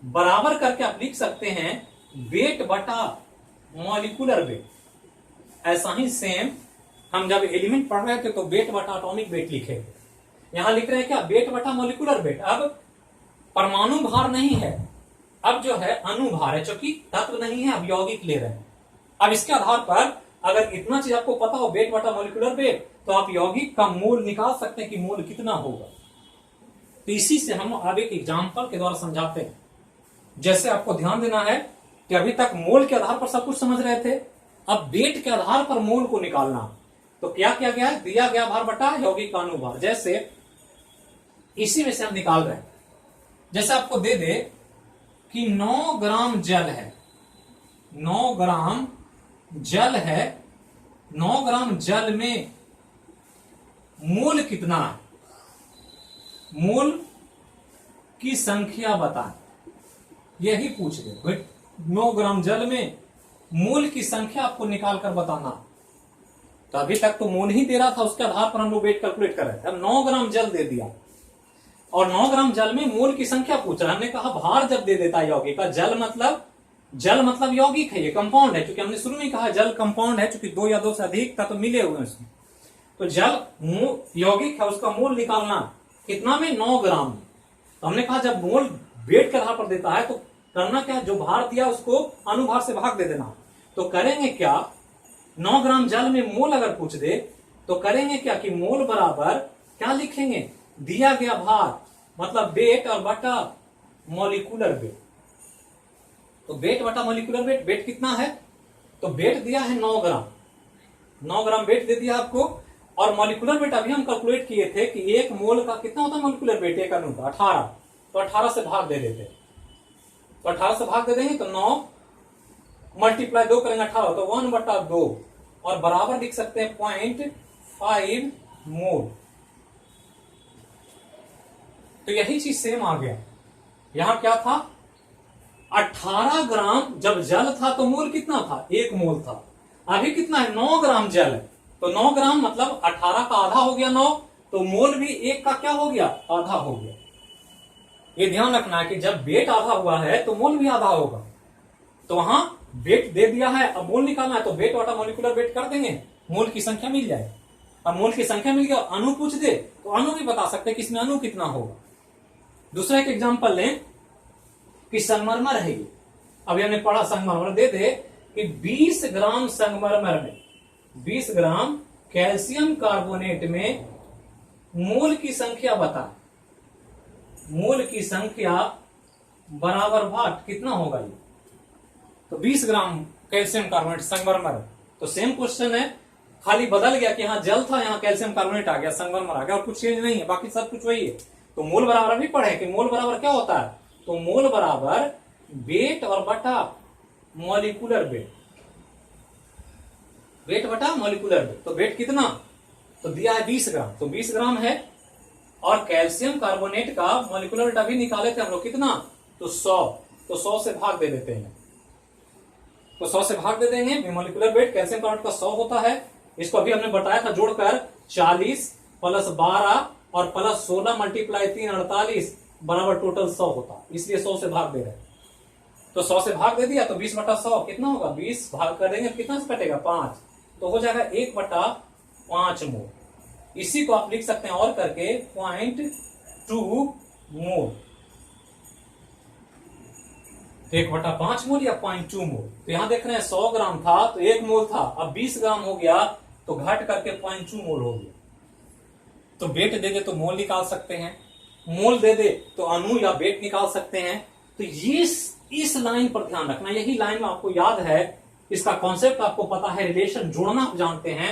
Speaker 1: बराबर करके आप लिख सकते हैं वेट बटा मॉलिक्यूलर वेट। ऐसा ही सेम हम जब एलिमेंट पढ़ रहे थे तो वेट बटा एटॉमिक वेट लिखे, यहां लिख रहे हैं क्या, वेट बटा मॉलिक्यूलर वेट। अब परमाणु भार नहीं है, अब जो है अणुभार है, क्योंकि तत्व नहीं है, अब यौगिक ले रहे हैं। अब इसके आधार पर अगर इतना चीज आपको पता हो, वेट बटा मॉलिक्यूलर वेट, तो आप यौगिक का मोल निकाल सकते हैं कि मोल कितना होगा। तो इसी से हम अब एक एग्जाम्पल के द्वारा समझाते हैं। जैसे आपको ध्यान देना है कि अभी तक मोल के आधार पर सब कुछ समझ रहे थे, अब वेट के आधार पर मोल को निकालना। तो क्या किया गया है, दिया गया भार बटा यौगिक का अनुभार, जैसे इसी में से हम निकाल रहे हैं। जैसे आपको दे दे कि 9 ग्राम जल है, 9 ग्राम जल है, 9 ग्राम जल में मोल कितना है, मोल की संख्या बताएं, यही पूछ दे। 9 ग्राम जल में मोल की संख्या आपको निकाल कर बताना। तो अभी तक तो मोल ही दे रहा था, उसके आधार पर हम लोग वेट कैलकुलेट कर रहे थे। अब 9 ग्राम जल दे दिया और 9 ग्राम जल में मोल की संख्या पूछ रहा है। हमने कहा भार जब दे देता है यौगिक का, जल मतलब यौगिक है, ये कंपाउंड है, क्योंकि हमने शुरू में कहा जल कंपाउंड है, क्योंकि 2 या 2 से अधिक तत्व मिले हुए हैं उसमें। तो जल यौगिक है, उसका मोल निकालना कितना में, 9 ग्राम। तो हमने कहा जब मोल वेट के आधार पर देता है तो करना क्या, जो भार दिया उसको अनुभार से भाग दे देना। तो करेंगे क्या, 9 ग्राम जल में मोल अगर पूछ दे तो करेंगे क्या कि मोल बराबर क्या लिखेंगे, दिया गया भार मतलब वेट और बटा मॉलिक्यूलर वेट। तो वेट बटा मॉलिक्यूलर वेट, वेट कितना है, तो वेट दिया है 9 ग्राम, 9 ग्राम वेट दे दिया आपको। और मॉलिक्यूलर वेट अभी हम कैलकुलेट किए थे कि 1 मोल का कितना होता है मॉलिक्यूलर वेट, 1 अणु का 18, तो 18 से भाग दे देते, तो 18 से भाग दे देंगे तो 9 मल्टीप्लाई 2 करेंगे 18, तो 1/2 और बराबर लिख सकते हैं 0.5 मोल। तो यही चीज सेम आ गया, यहां क्या था 18 ग्राम जब जल था तो मोल कितना था, 1 मोल था। अभी कितना है 9 ग्राम जल है, तो 9 ग्राम मतलब 18 का आधा हो गया 9, तो मोल भी 1 का क्या हो गया, आधा हो गया। ये ध्यान रखना है कि जब वेट आधा हुआ है तो मोल भी आधा होगा। तो वहां वेट दे दिया है, अब मोल निकालना है तो वेट वाला मॉलिक्यूलर वेट कर देंगे, मोल की संख्या मिल जाए। अब मोल की संख्या मिल गया, अणु पूछ दे तो अणु भी बता सकते हैं कि इसमें अणु कितना होगा। दूसरा एक एग्जांपल लें कि संगमरमर है ये, अभी हमने पढ़ा संगमरमर, दे दे कि 20 ग्राम संगमरमर में 20 ग्राम कैल्शियम कार्बोनेट में मोल की संख्या बता, मोल की संख्या बराबर भाट कितना होगा ये, तो 20 ग्राम कैल्शियम कार्बोनेट संगमरमर। तो सेम क्वेश्चन है, खाली बदल गया कि यहाँ जल था यहाँ कैल्शियम कार्बोनेट आ गया, संगमरमर आ गया, और कुछ चेंज नहीं है, बाकी सब कुछ वही है। तो मोल बराबर भी पढ़े कि मोल बराबर क्या होता है, तो मोल बराबर वेट और बटा मॉलिक्यूलर वेट, वेट बटा मॉलिक्यूलर वेट। तो वेट कितना, तो दिया है 20 ग्राम, तो 20 ग्राम है, और कैल्शियम कार्बोनेट का मॉलिक्यूलर वेट अभी निकाले थे हम लोग कितना, तो 100, तो 100 से भाग दे देते हैं, तो 100 से भाग दे देंगे। मॉलिक्यूलर वेट कैल्शियम कार्बोनेट का 100 होता है, इसको अभी हमने बताया था जोड़कर 40 प्लस 12 और प्लस 16 मल्टीप्लाई 3 48 बराबर टोटल 100 होता, इसलिए 100 से भाग दे रहे हैं। तो 100 से भाग दे दिया तो 20/100 कितना होगा, 20 भाग कर देंगे कितना से कटेगा 5, तो हो जाएगा 1/5 मोल। इसी को आप लिख सकते हैं और करके 0.2 मोल, 1/5 मोल या 0.2 मोल। तो यहां देख रहे हैं 100 ग्राम था तो 1 मोल था, अब 20 ग्राम हो गया तो घट करके 0.2 मोल हो गया। तो वेट दे दे तो मोल निकाल सकते हैं, मोल दे दे तो अणु या वेट निकाल सकते हैं। तो ये इस लाइन पर ध्यान रखना, यही लाइन में आपको याद है, इसका कॉन्सेप्ट आपको पता है, रिलेशन जोड़ना आप जानते हैं,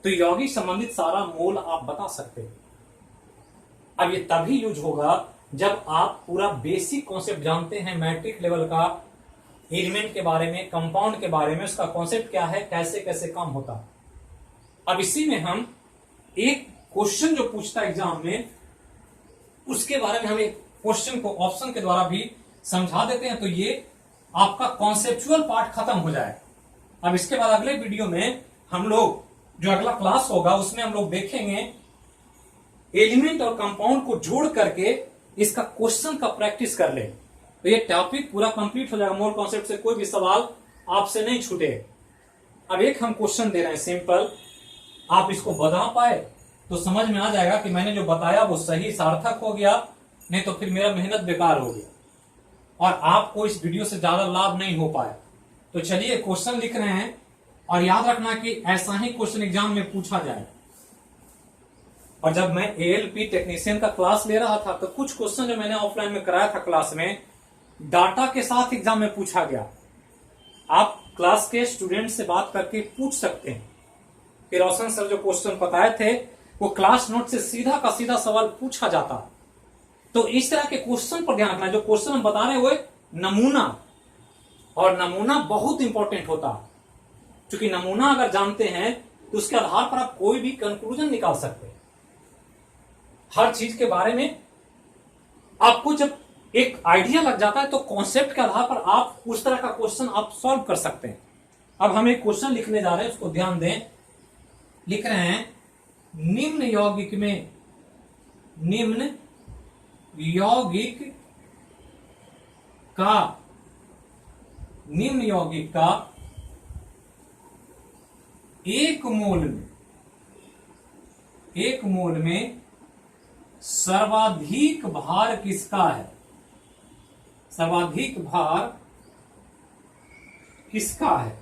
Speaker 1: तो यौगिक संबंधित सारा मोल आप बता सकते हैं। अब ये तभी यूज होगा जब आप पूरा बेसिक कॉन्सेप्ट जानते हैं, मैट्रिक लेवल का, एलिमेंट के बारे में, कंपाउंड के बारे में, उसका कॉन्सेप्ट क्या है, कैसे कैसे काम होता। अब इसी में हम एक क्वेश्चन जो पूछता है एग्जाम में, उसके बारे में हम एक क्वेश्चन को ऑप्शन के द्वारा भी समझा देते हैं, तो ये आपका कॉन्सेप्चुअल पार्ट खत्म हो जाए। अब इसके बाद अगले वीडियो में हम लोग, जो अगला क्लास होगा उसमें हम लोग देखेंगे एलिमेंट और कंपाउंड को जोड़ करके इसका क्वेश्चन का प्रैक्टिस कर ले, तो ये टॉपिक पूरा कंप्लीट हो जाएगा। मोल कॉन्सेप्ट से कोई भी सवाल आपसे नहीं छूटे। अब एक हम क्वेश्चन दे रहे हैं सिंपल, आप इसको बता पाए तो समझ में आ जाएगा कि मैंने जो बताया वो सही सार्थक हो गया, नहीं तो फिर मेरा मेहनत बेकार हो गया और आपको इस वीडियो से ज्यादा लाभ नहीं हो पाया। तो चलिए क्वेश्चन लिख रहे हैं, और याद रखना कि ऐसा ही क्वेश्चन एग्जाम में पूछा जाए। और जब मैं एएलपी टेक्नीशियन का क्लास ले रहा था तो कुछ क्वेश्चन जो मैंने ऑफलाइन में कराया था क्लास में, डाटा के साथ एग्जाम में पूछा गया। आप क्लास के स्टूडेंट से बात करके पूछ सकते हैं कि रोशन सर जो क्वेश्चन बताए थे वो क्लास नोट से सीधा का सीधा सवाल पूछा जाता। तो इस तरह के क्वेश्चन पर ध्यान रखना, जो क्वेश्चन हम बता रहे हुए नमूना, और नमूना बहुत इंपॉर्टेंट होता है, क्योंकि नमूना अगर जानते हैं तो उसके आधार पर आप कोई भी कंक्लूजन निकाल सकते हैं। हर चीज के बारे में आपको जब एक आइडिया लग जाता है तो कॉन्सेप्ट के आधार पर आप उस तरह का क्वेश्चन आप सॉल्व कर सकते हैं। अब हम एक क्वेश्चन लिखने जा रहे हैं, उसको ध्यान दें। लिख रहे हैं निम्न यौगिक में, निम्न यौगिक का, निम्न यौगिक का एक मोल में सर्वाधिक भार किसका है, सर्वाधिक भार किसका है।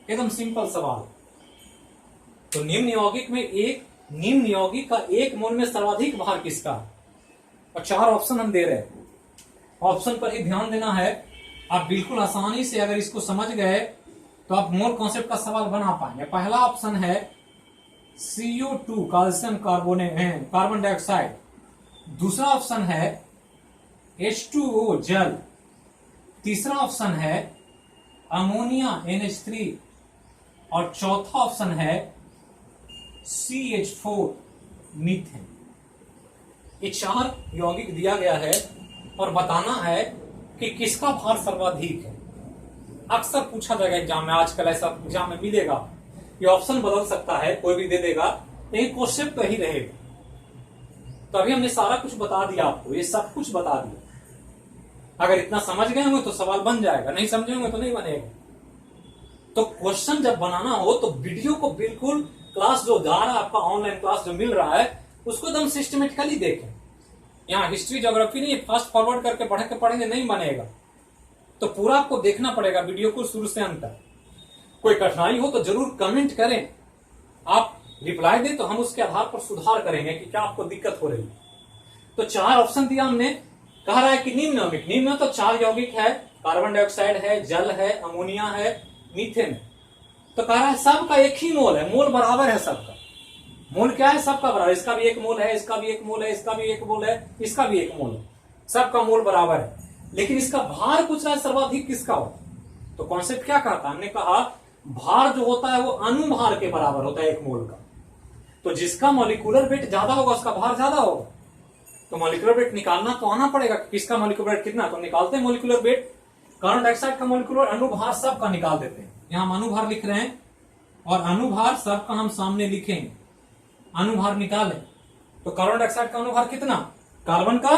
Speaker 1: एकदम सिंपल सवाल। तो निम्न यौगिक का एक मोल में सर्वाधिक भार किसका? और 4 ऑप्शन हम दे रहे हैं, ऑप्शन पर ही ध्यान देना है। आप बिल्कुल आसानी से अगर इसको समझ गए तो आप मोल कॉन्सेप्ट का सवाल बना पाएंगे। पहला ऑप्शन है CO2 कैल्शियम कार्बन डाइऑक्साइड, दूसरा ऑप्शन है H2O जल, तीसरा ऑप्शन है अमोनिया NH3 और चौथा ऑप्शन है CH4 मीथेन। ये 4 यौगिक दिया गया है और बताना है कि किसका भार सर्वाधिक है। अक्सर पूछा जाएगा एग्जाम में, आजकल ऐसा एग्जाम में मिलेगा। ये ऑप्शन बदल सकता है, कोई भी दे देगा, लेकिन क्वेश्चन तो ही रहेगा। तो अभी हमने सारा कुछ बता दिया आपको, ये सब कुछ बता दिया। अगर इतना समझ गए होंगे तो सवाल बन जाएगा, नहीं समझे होंगे तो नहीं बनेगा। तो क्वेश्चन जब बनाना हो तो वीडियो को बिल्कुल, क्लास जो जा रहा है आपका, ऑनलाइन क्लास जो मिल रहा है, उसको एकदम सिस्टमेटिकली देखें। यहाँ हिस्ट्री ज्योग्राफी नहीं फास्ट फॉरवर्ड करके पढ़ेंगे नहीं बनेगा। तो पूरा आपको देखना पड़ेगा वीडियो को शुरू से अंत तक। कोई कठिनाई हो तो जरूर कमेंट करें, आप रिप्लाई दें तो हम उसके आधार पर सुधार करेंगे कि क्या आपको दिक्कत हो रही है। तो 4 ऑप्शन दिया हमने, कह रहा है कि निम्न यौगिक, निम्न तो 4 यौगिक है, कार्बन डाइऑक्साइड है, जल है, अमोनिया है, मीथेन। तो कह रहा है सबका एक ही मोल है, मोल बराबर है सबका। मोल क्या है? सबका बराबर, इसका भी एक मोल है, इसका भी एक मोल है, इसका भी एक मोल है, इसका भी एक मोल है, सबका मोल बराबर है। लेकिन इसका भार पूछ रहा है सर्वाधिक किसका हो। तो कॉन्सेप्ट क्या कहता है? हमने कहा भार जो होता है वो अनुभार के बराबर होता है एक मोल का। तो जिसका मॉलिक्यूलर वेट ज्यादा होगा उसका भार ज्यादा होगा। तो मॉलिक्यूलर वेट निकालना तो आना पड़ेगा, किसका मॉलिक्यूलर वेट कितना, तो निकालते हैं मॉलिक्यूलर वेट। कार्बन डाइऑक्साइड का मॉलिक्यूलर अनुभार सबका निकाल देते हैं। यहां हम अनुभार लिख रहे हैं और अनुभार सबका हम सामने लिखेंगे। अनुभार निकालें तो कार्बन डाइऑक्साइड का अनुभार कितना, कार्बन का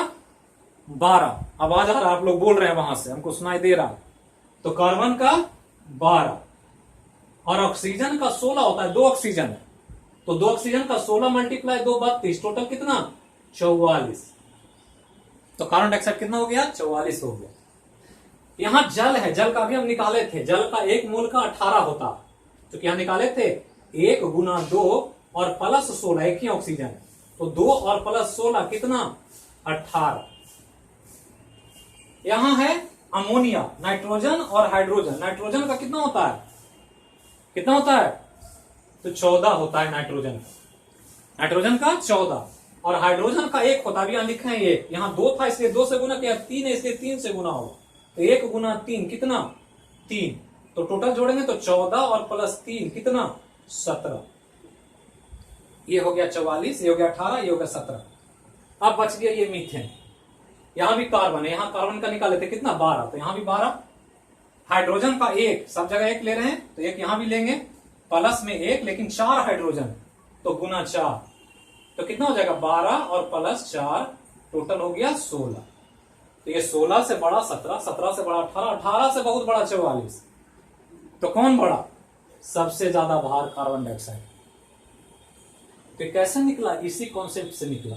Speaker 1: 12, आवाज आ रहा है, आप लोग बोल रहे हैं वहां से, हमको सुनाई दे रहा है। तो कार्बन का 12 और ऑक्सीजन का 16 होता है, 2 ऑक्सीजन है, तो 2 ऑक्सीजन का 16 मल्टीप्लाई 2 32, टोटल कितना 44। तो कार्बन डाइऑक्साइड कितना हो गया, 44 हो गया। यहां जल है, जल का भी हम निकाले थे, जल का एक मोल का 18 होता, तो क्या निकाले थे 1 गुना 2 और प्लस 16, एक ही ऑक्सीजन है, तो 2 और प्लस 16 कितना 18। यहां है अमोनिया, नाइट्रोजन और हाइड्रोजन। नाइट्रोजन का कितना होता है, कितना होता है, तो 14 होता है नाइट्रोजन का, नाइट्रोजन का 14 और हाइड्रोजन का 1 होता है। यहां लिखे हैं ये, यहां 2 था इसलिए 2 से गुना किया, 3 है इसलिए 3 से गुना होगा, तो 1 गुना 3 कितना 3, तो टोटल जोड़ेंगे तो 14 और प्लस 3 कितना 17। ये हो गया 44, ये हो गया 18, ये हो गया 17। अब बच गया ये मीथेन। यहां भी कार्बन है, यहां कार्बन का निकाले थे कितना 12, तो यहां भी 12। हाइड्रोजन का 1, सब जगह 1 ले रहे हैं, तो 1 यहां भी लेंगे, प्लस में 1, लेकिन 4 हाइड्रोजन, तो गुना 4, तो कितना हो जाएगा 12 और प्लस 4, टोटल हो गया 16। तो ये 16 से बड़ा 17, 17 से बड़ा 18, 18 से बहुत बड़ा 44। तो कौन बड़ा, सबसे ज्यादा भार कार्बन डाइऑक्साइड। तो कैसे निकला, इसी कॉन्सेप्ट से निकला।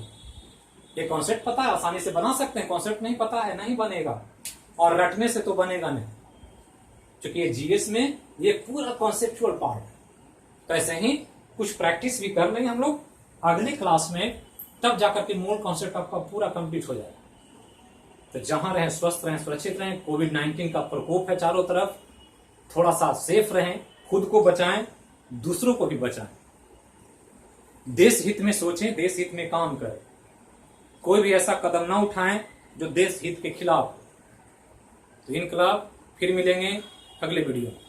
Speaker 1: ये कॉन्सेप्ट पता है, आसानी से बना सकते हैं, कॉन्सेप्ट नहीं पता है नहीं बनेगा, और रटने से तो बनेगा नहीं, क्योंकि ये जीएस में ये पूरा कॉन्सेप्चुअल पार्ट। तो ऐसे ही कुछ प्रैक्टिस भी कर लेंगे हम लोग अगले क्लास में, तब जाकर के मूल कॉन्सेप्ट आपका पूरा कंप्लीट हो जाएगा। तो जहां रहें स्वस्थ रहें, सुरक्षित रहें। कोविड-19 का प्रकोप है चारों तरफ, थोड़ा सा सेफ रहें, खुद को बचाएं, दूसरों को भी बचाएं। देश हित में सोचें, देश हित में काम करें, कोई भी ऐसा कदम ना उठाएं जो देश हित के खिलाफ। तो इनकलाब, फिर मिलेंगे अगले वीडियो में।